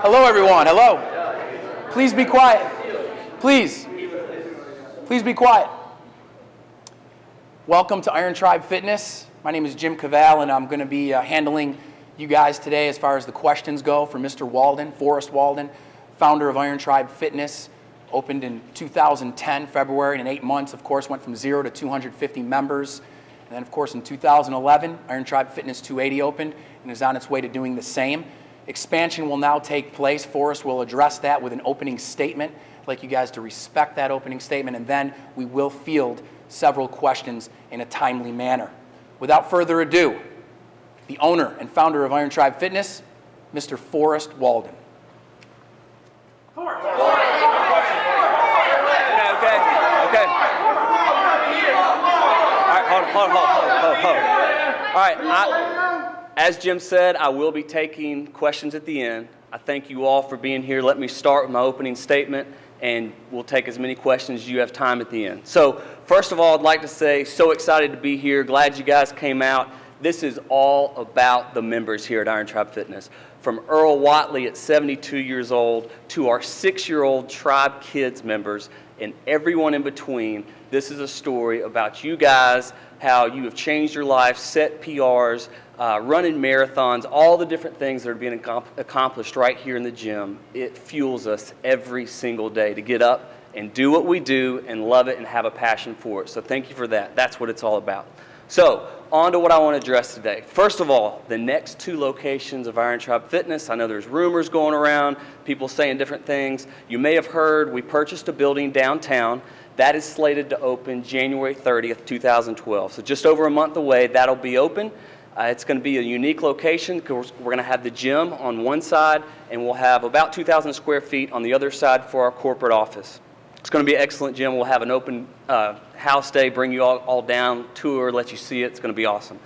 Hello, everyone. Hello. Please be quiet. Please. Please be quiet. Welcome to Iron Tribe Fitness. My name is Jim Cavall, and I'm going to be handling you guys today as far as the questions go for Mr. Walden, Forrest Walden, founder of Iron Tribe Fitness. Opened in 2010, February, and in 8 months, of course, went from 0 to 250 members. And then, of course, in 2011, Iron Tribe Fitness 280 opened and is on its way to doing the same. Expansion will now take place. Forrest will address that with an opening statement. I'd like you guys to respect that opening statement, and then we will field several questions in a timely manner. Without further ado, the owner and founder of Iron Tribe Fitness, Mr. Forrest Walden. Okay. All right, hold. All right, as Jim said, I will be taking questions at the end. I thank you all for being here. Let me start with my opening statement, and we'll take as many questions as you have time at the end. So, first of all, I'd like to say, so excited to be here. Glad you guys came out. This is all about the members here at Iron Tribe Fitness. From Earl Watley at 72 years old to our 6-year-old Tribe Kids members and everyone in between, this is a story about you guys, how you have changed your life, set PRs, running marathons, all the different things that are being accomplished right here in the gym. It fuels us every single day to get up and do what we do and love it and have a passion for it. So thank you for that. That's what it's all about. So, on to what I want to address today. First of all, the next 2 locations of Iron Tribe Fitness. I know there's rumors going around, people saying different things. You may have heard we purchased a building downtown. That is slated to open January 30th, 2012. So just over a month away, that'll be open. It's going to be a unique location because we're going to have the gym on one side, and we'll have about 2,000 square feet on the other side for our corporate office. It's going to be an excellent gym. We'll have an open house day, bring you all down, tour, let you see it. It's going to be awesome.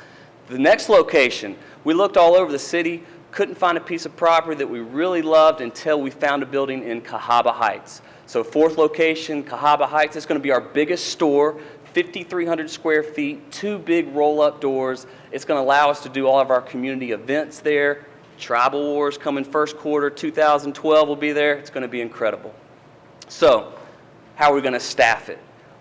The next location, we looked all over the city, couldn't find a piece of property that we really loved until we found a building in Cahaba Heights. So 4th location, Cahaba Heights, is going to be our biggest store, 5,300 square feet, 2 big roll-up doors. It's going to allow us to do all of our community events there. Tribal Wars coming first quarter, 2012 will be there. It's going to be incredible. So, how are we going to staff it?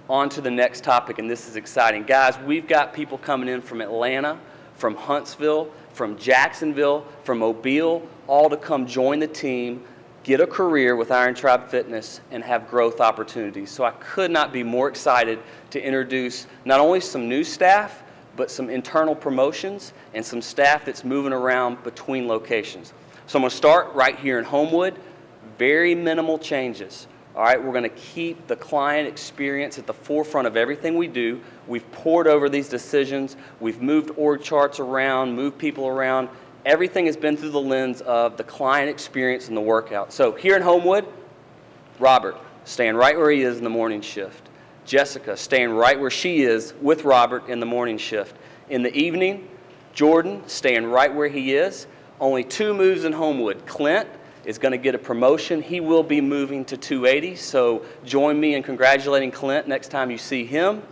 On to the next topic, and this is exciting. Guys, we've got people coming in from Atlanta, from Huntsville, from Jacksonville, from Mobile, all to come join the team, get a career with Iron Tribe Fitness, and have growth opportunities. So I could not be more excited to introduce not only some new staff, but some internal promotions and some staff that's moving around between locations. So I'm going to start right here in Homewood. Very minimal changes. All right, we're going to keep the client experience at the forefront of everything we do. We've poured over these decisions. We've moved org charts around, moved people around. Everything has been through the lens of the client experience and the workout. So here in Homewood, Robert, staying right where he is in the morning shift. Jessica, staying right where she is with Robert in the morning shift. In the evening, Jordan, staying right where he is. Only 2 moves in Homewood. Clint is going to get a promotion. He will be moving to 280, so join me in congratulating Clint next time you see him.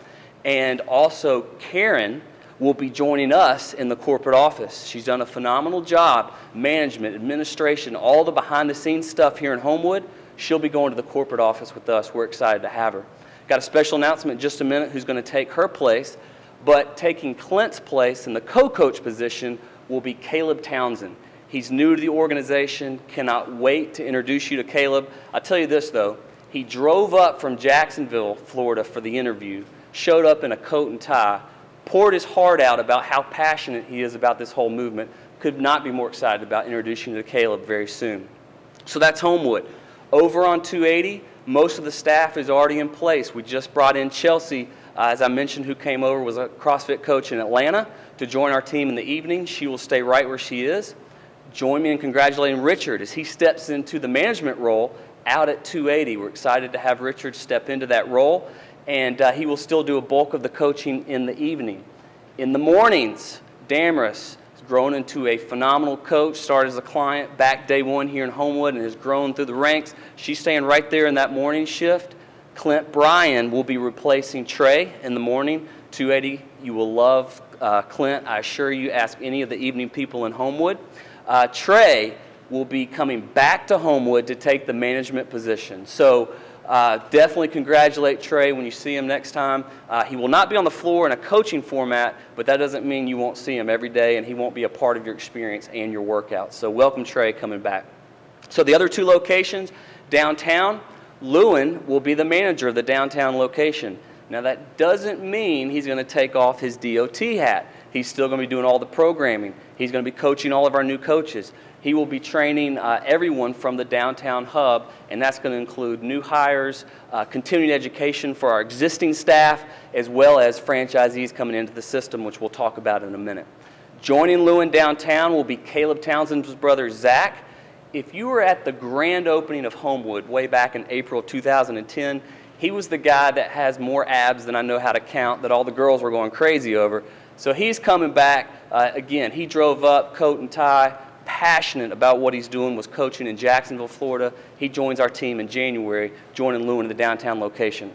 And also, Karen will be joining us in the corporate office. She's done a phenomenal job, management, administration, all the behind-the-scenes stuff here in Homewood. She'll be going to the corporate office with us. We're excited to have her. Got a special announcement in just a minute who's going to take her place, but taking Clint's place in the co-coach position will be Caleb Townsend. He's new to the organization, cannot wait to introduce you to Caleb. I'll tell you this, though. He drove up from Jacksonville, Florida for the interview, showed up in a coat and tie, poured his heart out about how passionate he is about this whole movement. Could not be more excited about introducing you to Caleb very soon. So that's Homewood. Over on 280, most of the staff is already in place. We just brought in Chelsea, as I mentioned, who came over, was a CrossFit coach in Atlanta, to join our team in the evening. She will stay right where she is. Join me in congratulating Richard as he steps into the management role out at 280. We're excited to have Richard step into that role, and he will still do a bulk of the coaching in the evening. In the mornings, Damaris has grown into a phenomenal coach, started as a client back day 1 here in Homewood and has grown through the ranks. She's staying right there in that morning shift. Clint Bryan will be replacing Trey in the morning. 280, you will love Clint. I assure you, ask any of the evening people in Homewood. Trey will be coming back to Homewood to take the management position. So definitely congratulate Trey when you see him next time. He will not be on the floor in a coaching format, but that doesn't mean you won't see him every day and he won't be a part of your experience and your workouts. So welcome Trey coming back. So the other 2 locations, downtown, Lewin will be the manager of the downtown location. Now that doesn't mean he's going to take off his DOT hat. He's still going to be doing all the programming. He's going to be coaching all of our new coaches. He will be training everyone from the downtown hub, and that's going to include new hires, continuing education for our existing staff, as well as franchisees coming into the system, which we'll talk about in a minute. Joining Lewin downtown will be Caleb Townsend's brother, Zach. If you were at the grand opening of Homewood way back in April of 2010, he was the guy that has more abs than I know how to count that all the girls were going crazy over. So he's coming back. Again, he drove up, coat and tie, passionate about what he's doing, was coaching in Jacksonville, Florida. He joins our team in January, joining Lewin in the downtown location.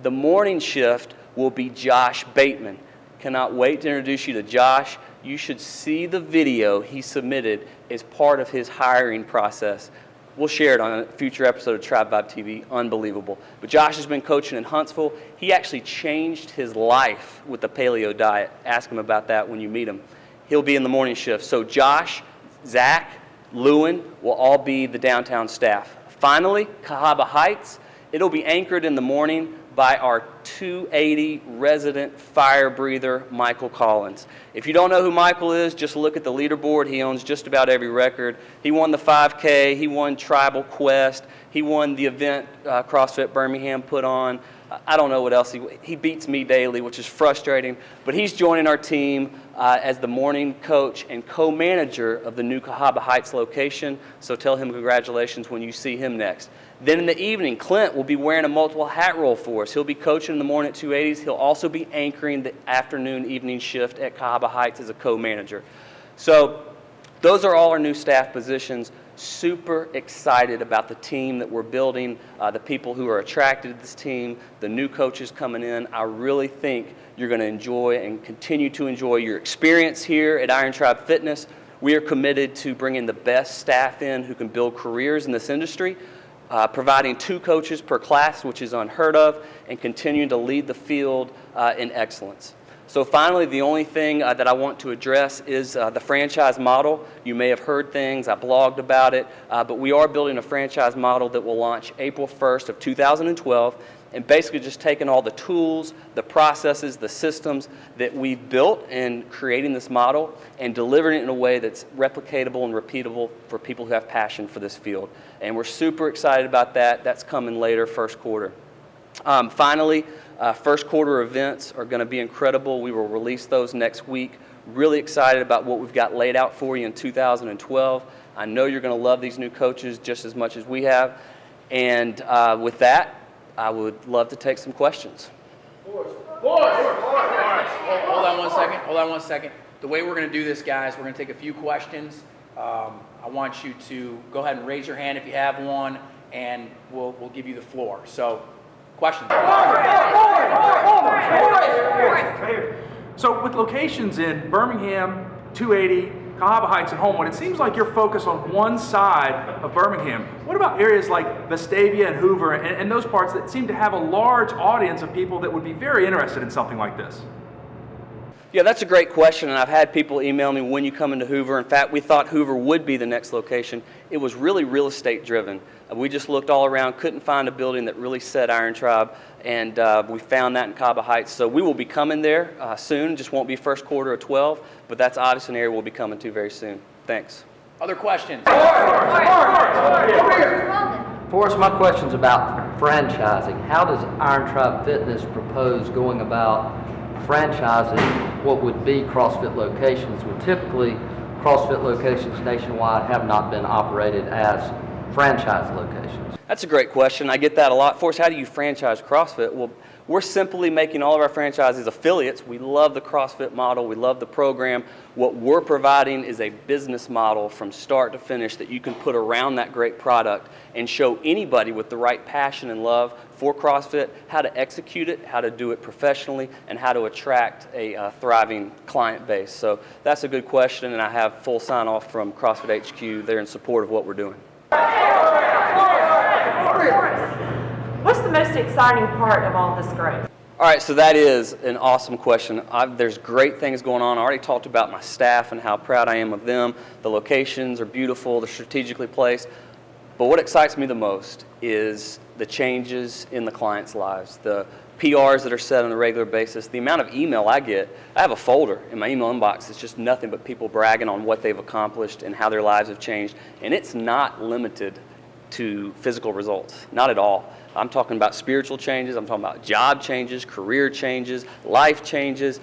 The morning shift will be Josh Bateman. Cannot wait to introduce you to Josh. You should see the video he submitted as part of his hiring process. We'll share it on a future episode of Tribe Vibe TV. Unbelievable. But Josh has been coaching in Huntsville. He actually changed his life with the paleo diet. Ask him about that when you meet him. He'll be in the morning shift. So Josh, Zach, Lewin will all be the downtown staff. Finally, Cahaba Heights. It'll be anchored in the morning by our 280 resident fire breather, Michael Collins. If you don't know who Michael is, just look at the leaderboard. He owns just about every record. He won the 5K, he won Tribal Quest, he won the event CrossFit Birmingham put on. I don't know what else. He beats me daily, which is frustrating, but he's joining our team as the morning coach and co-manager of the new Cahaba Heights location, so tell him congratulations when you see him next. Then in the evening, Clint will be wearing a multiple hat role for us. He'll be coaching in the morning at 280s. He'll also be anchoring the afternoon, evening shift at Cahaba Heights as a co-manager. So those are all our new staff positions. Super excited about the team that we're building, the people who are attracted to this team, the new coaches coming in. I really think you're going to enjoy and continue to enjoy your experience here at Iron Tribe Fitness. We are committed to bringing the best staff in who can build careers in this industry. Providing 2 coaches per class, which is unheard of, and continuing to lead the field in excellence. So finally, the only thing that I want to address is the franchise model. You may have heard things, I blogged about it, but we are building a franchise model that will launch April 1st of 2012, and basically just taking all the tools, the processes, the systems that we've built in creating this model and delivering it in a way that's replicatable and repeatable for people who have passion for this field. And we're super excited about that. That's coming later, first quarter. Finally, first quarter events are going to be incredible. We will release those next week. Really excited about what we've got laid out for you in 2012. I know you're going to love these new coaches just as much as we have. And with that, I would love to take some questions. Hold on one second. The way we're going to do this, guys, we're going to take a few questions. I want you to go ahead and raise your hand if you have one, and we'll give you the floor. So, questions? So with locations in Birmingham, 280, Cahaba Heights, and Homewood, it seems like you're focused on one side of Birmingham. What about areas like Vestavia and Hoover and those parts that seem to have a large audience of people that would be very interested in something like this? Yeah, that's a great question, and I've had people email me when you come into Hoover. In fact, we thought Hoover would be the next location. It was really real estate driven. We just looked all around, couldn't find a building that really said Iron Tribe, and we found that in Cahaba Heights. So we will be coming there soon, just won't be first quarter of 12, but that's obviously an area we'll be coming to very soon. Thanks. Other questions? Forrest, my question's about franchising. How does Iron Tribe Fitness propose going about franchising what would be CrossFit locations? Well, typically, CrossFit locations nationwide have not been operated as franchise locations. That's a great question. I get that a lot. Forrest, how do you franchise CrossFit? Well, We're simply making all of our franchises affiliates. We love the CrossFit model. We love the program. What we're providing is a business model from start to finish that you can put around that great product and show anybody with the right passion and love for CrossFit how to execute it, how to do it professionally, and how to attract a thriving client base. So that's a good question, and I have full sign-off from CrossFit HQ. They're in support of what we're doing. What's the most exciting part of all this growth? All right, so that is an awesome question. There's great things going on. I already talked about my staff and how proud I am of them. The locations are beautiful. They're strategically placed. But what excites me the most is the changes in the clients' lives, the PRs that are set on a regular basis, the amount of email I get. I have a folder in my email inbox. It's just nothing but people bragging on what they've accomplished and how their lives have changed. And it's not limited to physical results, not at all. I'm talking about spiritual changes. I'm talking about job changes, career changes, life changes.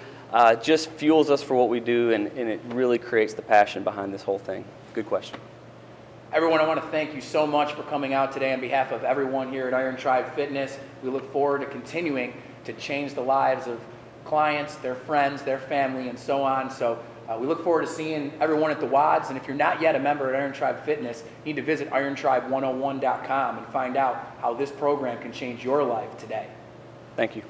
Just fuels us for what we do, and it really creates the passion behind this whole thing. Good question. Everyone, I want to thank you so much for coming out today on behalf of everyone here at Iron Tribe Fitness. We look forward to continuing to change the lives of clients, their friends, their family, and so on. So we look forward to seeing everyone at the WODs. And if you're not yet a member at Iron Tribe Fitness, you need to visit irontribe101.com and find out how this program can change your life today. Thank you.